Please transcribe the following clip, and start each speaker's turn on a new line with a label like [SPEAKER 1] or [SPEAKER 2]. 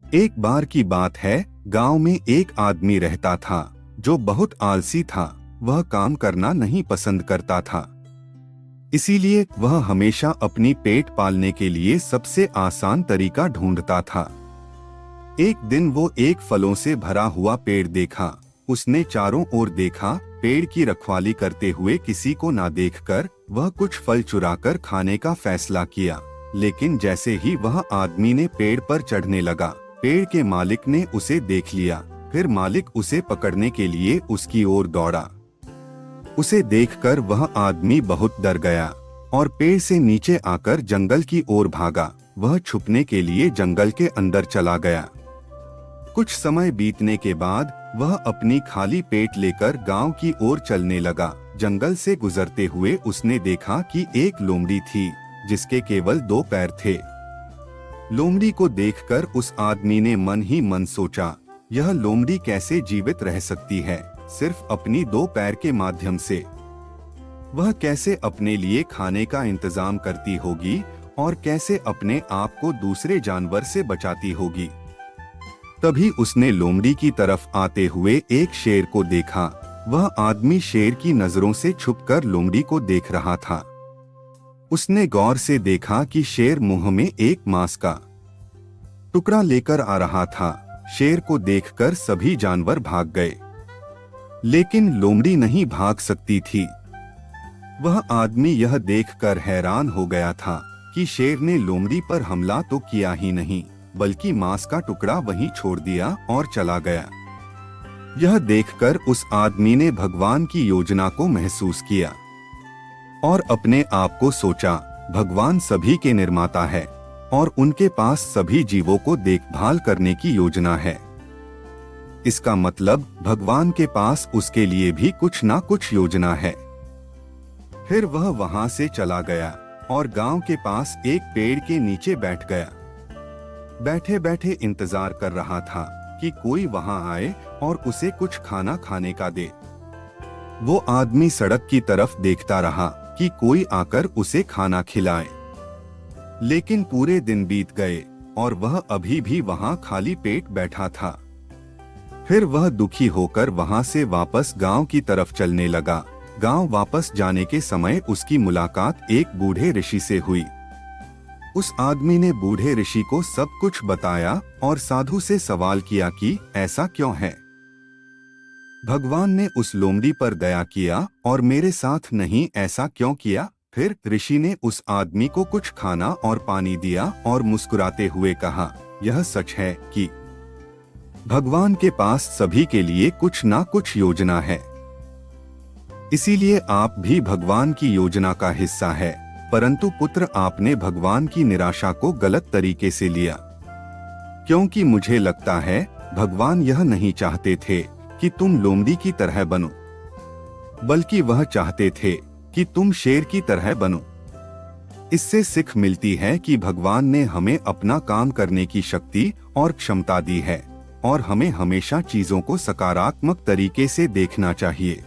[SPEAKER 1] एक बार की बात है, गांव में एक आदमी रहता था जो बहुत आलसी था। वह काम करना नहीं पसंद करता था, इसीलिए वह हमेशा अपनी पेट पालने के लिए सबसे आसान तरीका ढूंढता था। एक दिन वो एक फलों से भरा हुआ पेड़ देखा। उसने चारों ओर देखा, पेड़ की रखवाली करते हुए किसी को ना देखकर वह कुछ फल चुराकर खाने का फैसला किया। लेकिन जैसे ही वह आदमी ने पेड़ पर चढ़ने लगा, पेड़ के मालिक ने उसे देख लिया। फिर मालिक उसे पकड़ने के लिए उसकी ओर दौड़ा। उसे देखकर वह आदमी बहुत डर गया और पेड़ से नीचे आकर जंगल की ओर भागा। वह छुपने के लिए जंगल के अंदर चला गया। कुछ समय बीतने के बाद वह अपनी खाली पेट लेकर गांव की ओर चलने लगा। जंगल से गुजरते हुए उसने देखा कि एक लोमड़ी थी जिसके केवल 2 पैर थे। लोमड़ी को देखकर उस आदमी ने मन ही मन सोचा, यह लोमड़ी कैसे जीवित रह सकती है सिर्फ अपनी 2 पैर के माध्यम से। वह कैसे अपने लिए खाने का इंतजाम करती होगी और कैसे अपने आप को दूसरे जानवर से बचाती होगी। तभी उसने लोमड़ी की तरफ आते हुए एक शेर को देखा। वह आदमी शेर की नजरों से छुपकर लोमड़ी को देख रहा था। उसने गौर से देखा कि शेर मुंह में एक मांस का टुकड़ा लेकर आ रहा था। शेर को देखकर सभी जानवर भाग गए, लेकिन लोमड़ी नहीं भाग सकती थी। वह आदमी यह देखकर हैरान हो गया था कि शेर ने लोमड़ी पर हमला तो किया ही नहीं, बल्कि मांस का टुकड़ा वहीं छोड़ दिया और चला गया। यह देखकर उस आदमी ने भगवान की योजना को महसूस किया और अपने आप को सोचा, भगवान सभी के निर्माता है और उनके पास सभी जीवों को देखभाल करने की योजना है। इसका मतलब भगवान के पास उसके लिए भी कुछ ना कुछ योजना है। फिर वह वहां से चला गया और गांव के पास एक पेड़ के नीचे बैठ गया। बैठे बैठे इंतजार कर रहा था कि कोई वहां आए और उसे कुछ खाना खाने का दे। वो आदमी सड़क की तरफ देखता रहा कि कोई आकर उसे खाना खिलाए, लेकिन पूरे दिन बीत गए और वह अभी भी वहां खाली पेट बैठा था। फिर वह दुखी होकर वहां से वापस गांव की तरफ चलने लगा। गांव वापस जाने के समय उसकी मुलाकात एक बूढ़े ऋषि से हुई। उस आदमी ने बूढ़े ऋषि को सब कुछ बताया और साधु से सवाल किया कि ऐसा क्यों है। भगवान ने उस लोमड़ी पर दया किया और मेरे साथ नहीं, ऐसा क्यों किया। फिर ऋषि ने उस आदमी को कुछ खाना और पानी दिया और मुस्कुराते हुए कहा, यह सच है कि भगवान के पास सभी के लिए कुछ ना कुछ योजना है। इसीलिए आप भी भगवान की योजना का हिस्सा है। परंतु पुत्र, आपने भगवान की निराशा को गलत तरीके से लिया, क्योंकि मुझे लगता है भगवान यह नहीं चाहते थे कि तुम लोमड़ी की तरह बनो, बल्कि वह चाहते थे कि तुम शेर की तरह बनो। इससे सीख मिलती है कि भगवान ने हमें अपना काम करने की शक्ति और क्षमता दी है और हमें हमेशा चीजों को सकारात्मक तरीके से देखना चाहिए।